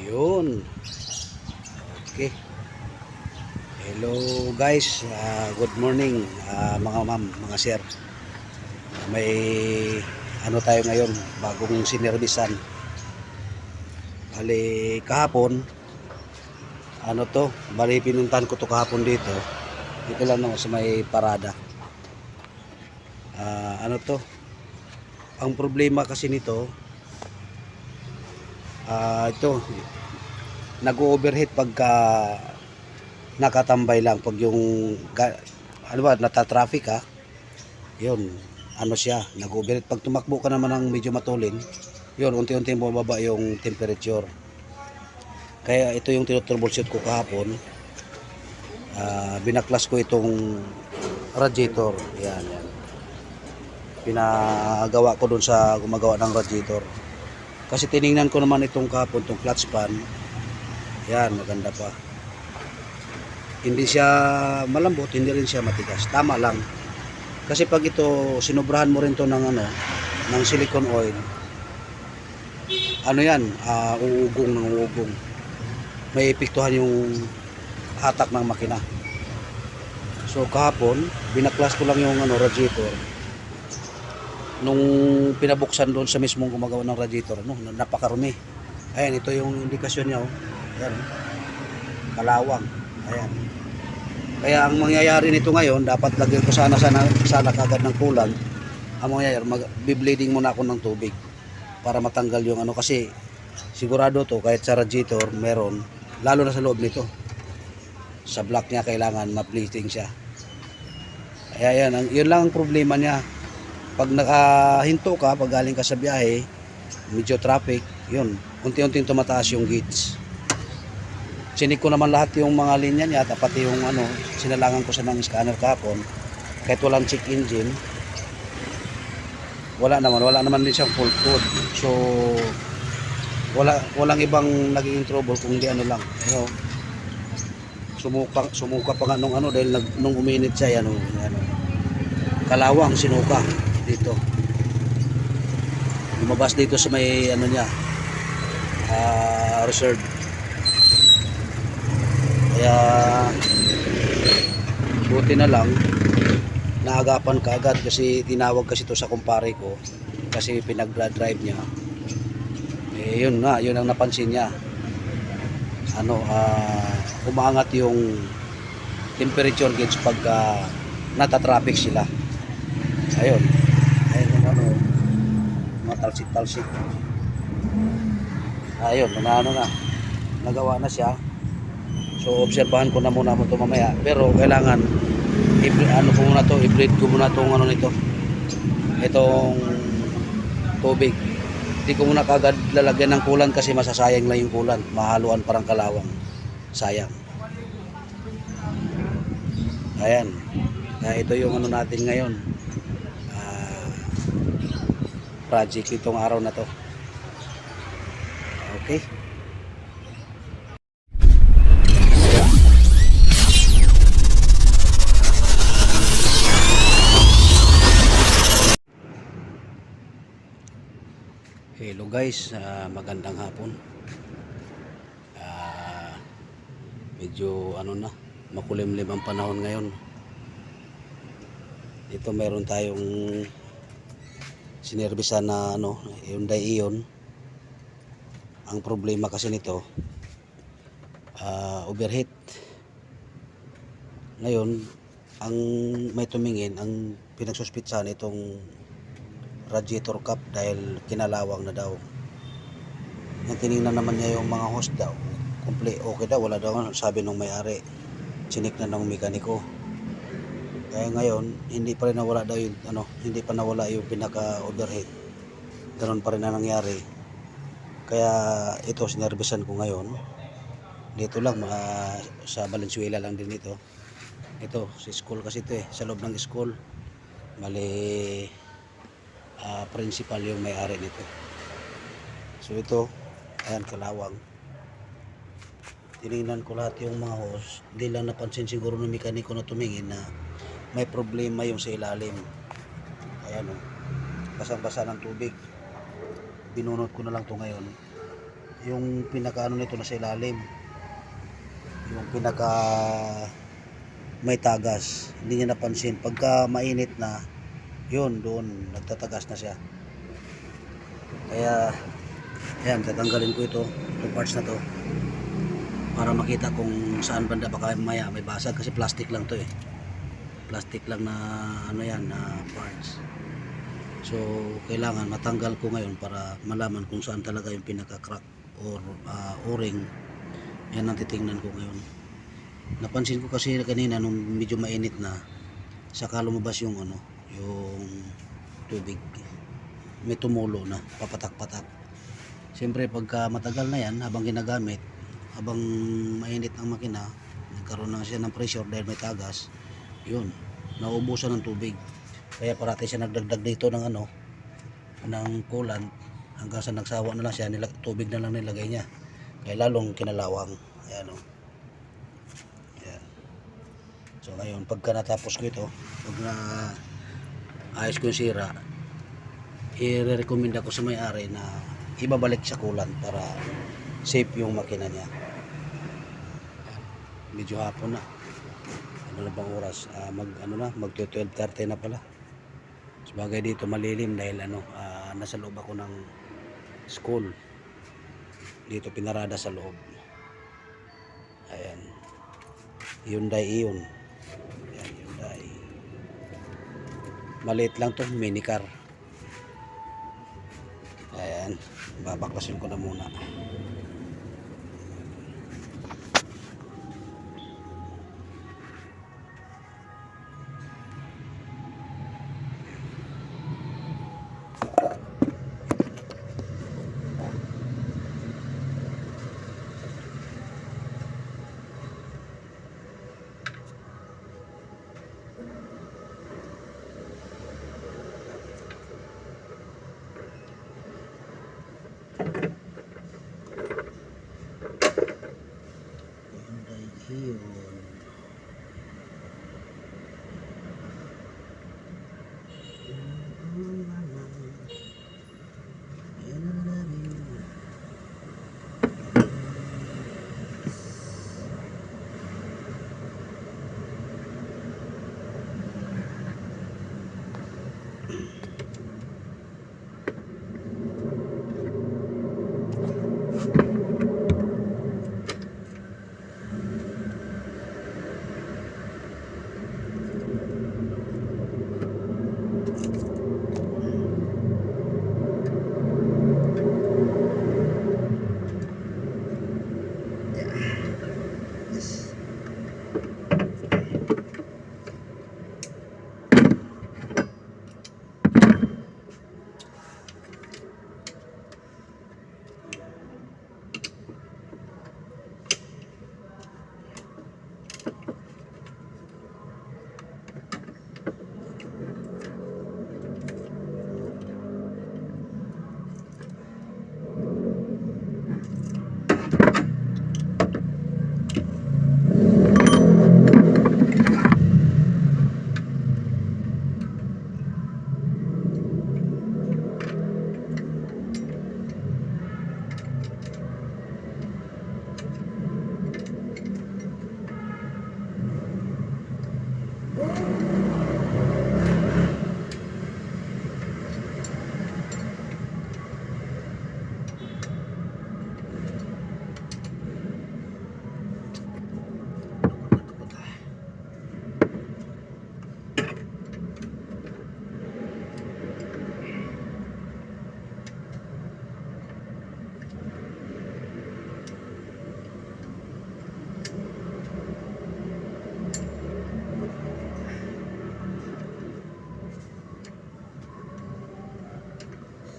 Yun. Okay. Hello guys. Good morning mga ma'am, mga sir. May ano tayo ngayon, bagong sinerbisan. Bali kahapon, ano to, bali pinuntahan ko to kahapon dito. Dito lang naman sa may parada. Ano to, ang problema kasi nito, ito, nag-overheat pagka nakatambay lang. Pag yung ano ba, nata-traffic yun, ano siya, nag-overheat. Pag tumakbo ka naman ng medyo matulin, yun, unti-unti bumababa yung temperature. Kaya ito yung tinutroubleshoot ko kahapon. Binaklas ko itong radiator. Yan. Pinagawa ko dun sa gumagawa ng radiator. Kasi tiningnan ko naman itong kahapon, itong clutch pan. Yan, maganda pa. Hindi siya malambot, hindi rin siya matigas. Tama lang. Kasi pag ito, sinubrahan mo rin to ng ng silicone oil. Ano yan? Uugong. May epektuhan yung hatak ng makina. So kahapon, binaklas ko lang yung radiator. Nung pinabuksan doon sa mismong gumagawa ng radiator, napakarumi. Ayan, ito yung indikasyon niya. Ayan, kalawang. Ayan. Kaya ang mangyayari nito ngayon, dapat lagyan ko sana kagad ng coolant. Ang mangyayari, bibleeding muna ako ng tubig para matanggal yung kasi sigurado to kahit sa radiator meron, lalo na sa loob nito. Sa block niya kailangan ma-bleeding siya. Kaya yan, yun lang ang problema niya. Pag nakahinto ka, pag galing ka sa biyahe, medyo traffic, yun, unti-unting tumataas yung gauge. Sinik ko naman lahat yung mga linya niya, pati yung sinalangan ko sa ng scanner kahapon. Kahit walang check engine, wala naman din siyang full code. So, walang ibang naging trouble kung hindi lang. Sumuka pa nga nung dahil nung uminit siya, kalawang sinuka dito. Lumabas dito sa may niya, reserve. Kaya buti na lang naagapan ka agad kasi tinawag kasi to sa kumpare ko kasi pinag-drive niya. Yun ang napansin niya. Umaangat yung temperature gauge pagka nata-traffic sila. Ayun yung matalsik. Ayun, nagawa na siya. So obserbahan ko na muna mo ito mamaya, pero kailangan i-bleed ko muna itong nito, itong tubig. Hindi ko muna kagad lalagyan ng coolant kasi masasayang lang yung coolant, mahaluan parang kalawang, sayang. Ayan, ito yung natin ngayon, project itong araw na to. Okay. Hello guys, magandang hapon. Medyo makulimlim ang panahon ngayon. Dito meron tayong sinerbisan na Hyundai Ion. Ang problema kasi nito, overheat. Ngayon, ang may tumingin, ang pinagsuspitsahan itong radiator cap dahil kinalawang na daw. Yung tinignan naman niya yung mga hose daw, okay daw, wala daw, sabi nung may-ari. Chinik na ng mekaniko. Kaya ngayon hindi pa rin nawala daw yung hindi pa nawala yung pinaka overheat. Ganoon pa rin na nangyari. Kaya ito sinerbisan ko ngayon. Dito lang sa Valenzuela lang din ito. Ito sa school kasi ito sa loob ng school. Bali principal yung may-ari nito. So ito, ayan, kalawang. Tinignan ko lahat yung mga hose. Hindi lang napansin siguro ng mekaniko na tumingin na may problema yung sa ilalim. Ayan basang-basa ng tubig. Binunot ko na lang to ngayon. yung pinaka ano nito nasa ilalim, yung pinaka may tagas, hindi niya napansin. Pagka mainit na, yun doon nagtatagas na siya. Kaya ayan, tatanggalin ko itong parts na to para makita kung saan banda baka maya may basag, kasi plastic lang to eh, plastic lang na ano yan na parts. So kailangan matanggal ko ngayon para malaman kung saan talaga yung pinaka crack or o-ring. Yan ang titingnan ko ngayon. Napansin ko kasi kanina nung medyo mainit na, saka lumabas yung ano, yung tubig, may tumulo na papatak-patak. Siyempre pagka matagal na yan, habang ginagamit, habang mainit ang makina, nagkaroon na siya ng pressure dahil may tagas, yun, nauubusan ng tubig. Kaya parati siya nagdagdag dito ng ano, ng coolant, hanggang sa nagsawa na lang siya, tubig na lang nilagay niya, kaya lalong kinalawang. Ayan o. Ayan. So ngayon, pagka natapos ko ito, pag na ayos ko yung sira, i-recommend ako sa may-ari na ibabalik sa coolant para safe yung makina niya. Ayan. Medyo hapon na. Ano na bang oras? Mag 12:30 na pala. Sabagay dito malilim dahil nasa loob ako ng school. Dito pinarada sa loob. Ayan. Hyundai Ion. Ayan, Hyundai. Maliit lang to, mini car. Ayan, babaklasin ko na muna. Iyon.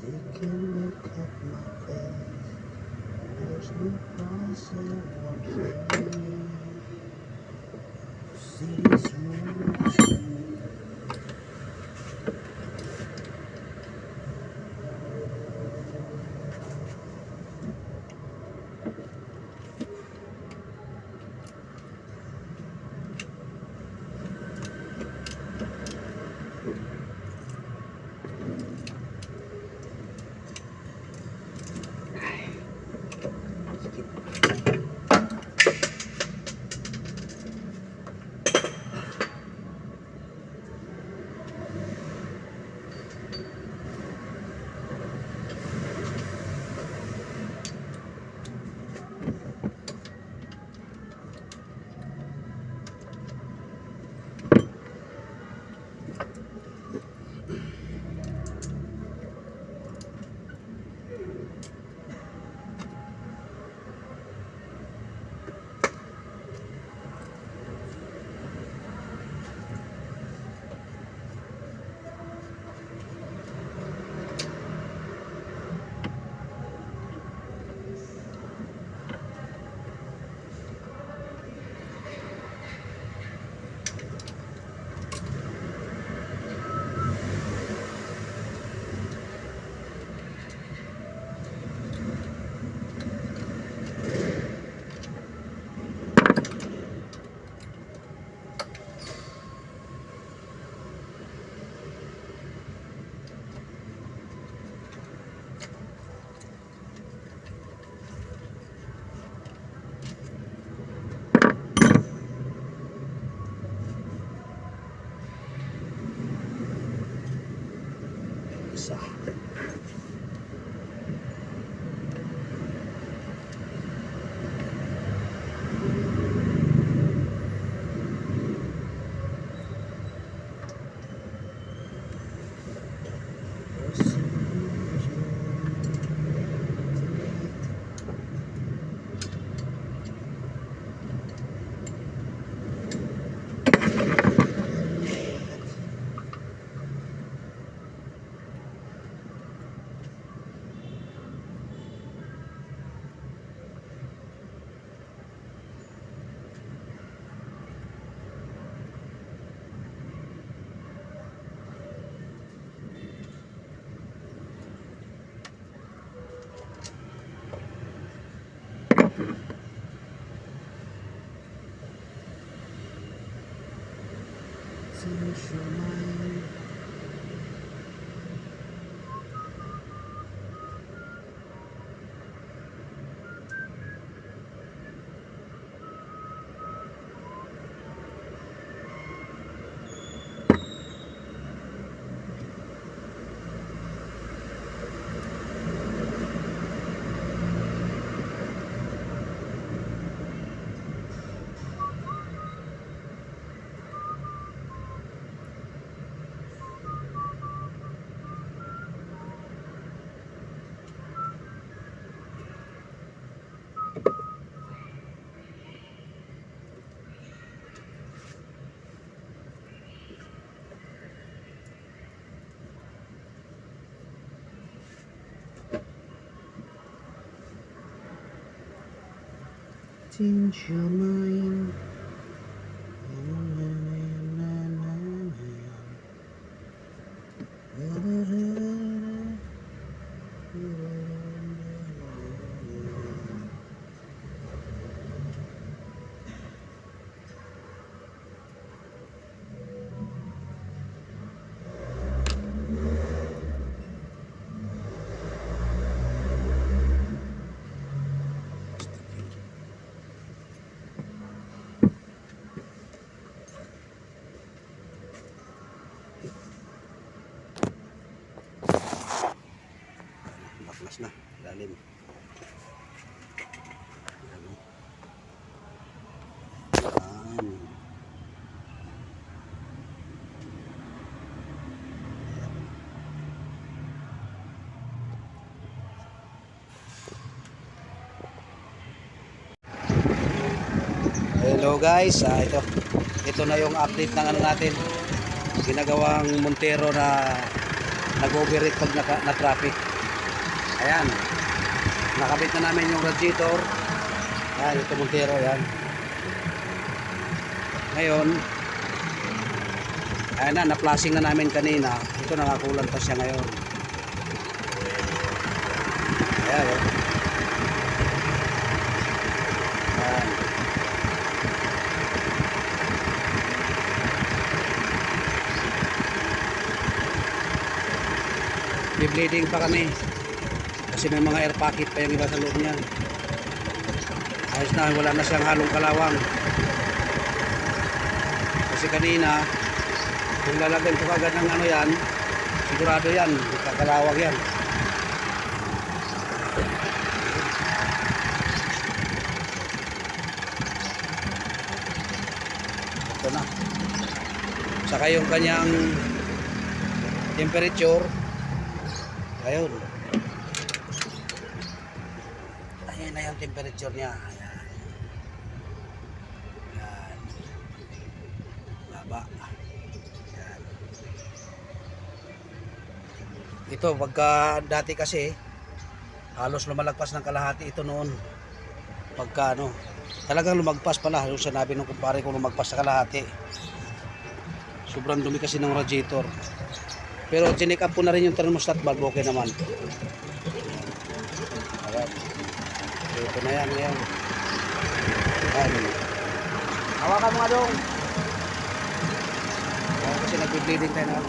You can look at my face. There's no price I won't pay. See this motion. Since you're mine. Baklas na, lalim. Yan. Hello guys, ito na yung update ng ano natin, ginagawang Montero na nag-overheat pag na traffic. Ayan, nakabit na namin yung radiator. Ayan, ito Montero, yan. Ngayon, ayan na, na-flashing na namin kanina. Ito, nakakulanta siya ngayon. Ayan, oh. Ayan. Bleeding pa kami kasi may mga air pocket pa yung iba sa loob niyan. Ayos na, wala na siyang halong kalawang kasi kanina kung lalagyan ko agad ng ano yan, sigurado yan, kakalawag yan. Ito na, saka yung kanyang temperature. Ayun. Ayan na yung temperature niya. Ayan. Ayan. Baba. Ayan. Ito, pagka dati kasi, halos lumalagpas ng kalahati ito noon. Pagka ano, talagang lumagpas pala. Yung sinabi ng kumpare ko lumagpas sa kalahati. Sobrang dumi kasi ng radiator. Pero chinek up ko na rin yung thermostat valve, okay naman. Alright. So, ito na yan, ngayon. Ayan. Hawakan mo nga dong. Kasi nag-bleeding tayo na.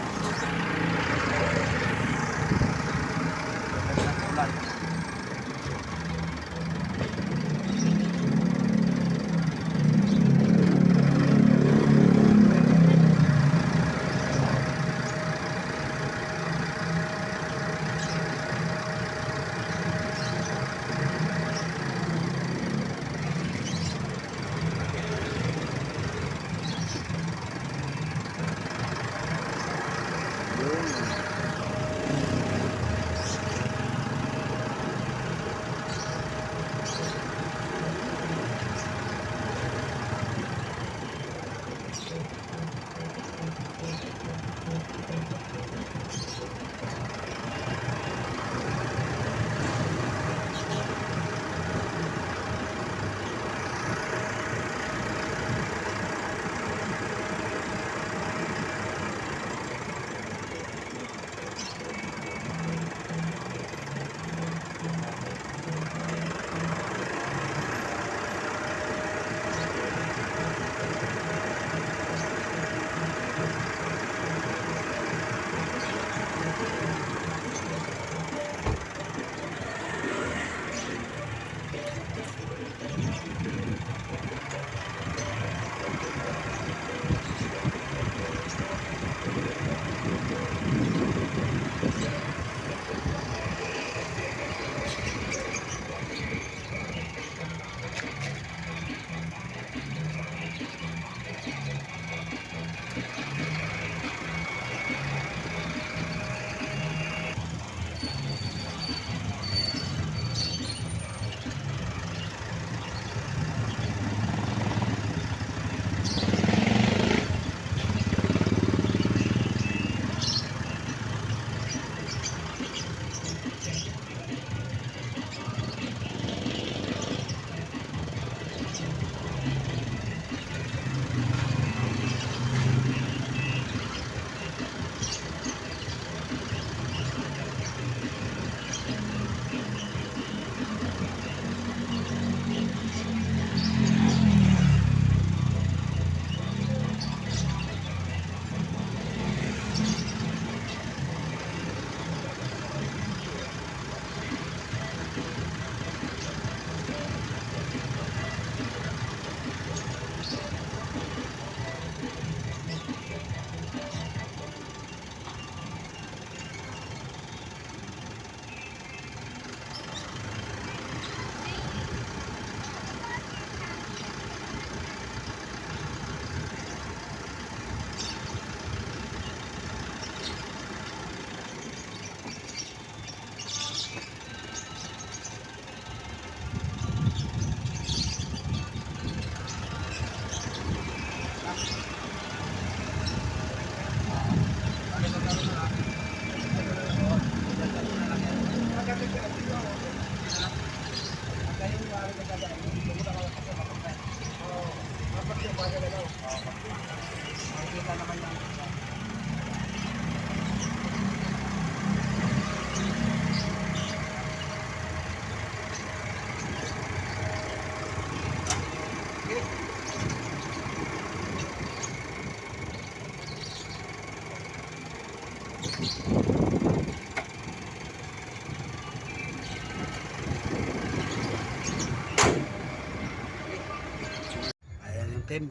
temp.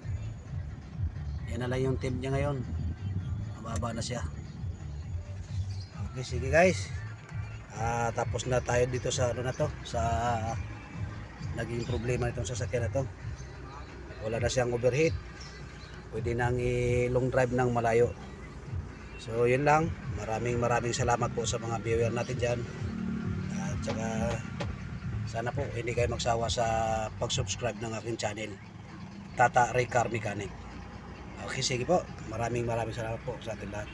Yan na lang yung temp niya ngayon. Mababa na siya. Okay, sige guys. Tapos na tayo dito sa ano na to, sa naging problema nitong sasakyan na to. Wala na siyang overheat. Pwede nang i-long drive ng malayo. So yun lang. Maraming salamat po sa mga viewer natin dyan. At saka sana po hindi kayo magsawa sa pag-subscribe ng aking channel, Tata Ray Car Mechanic. Okay, sige po. Maraming salamat po sa atin lahat.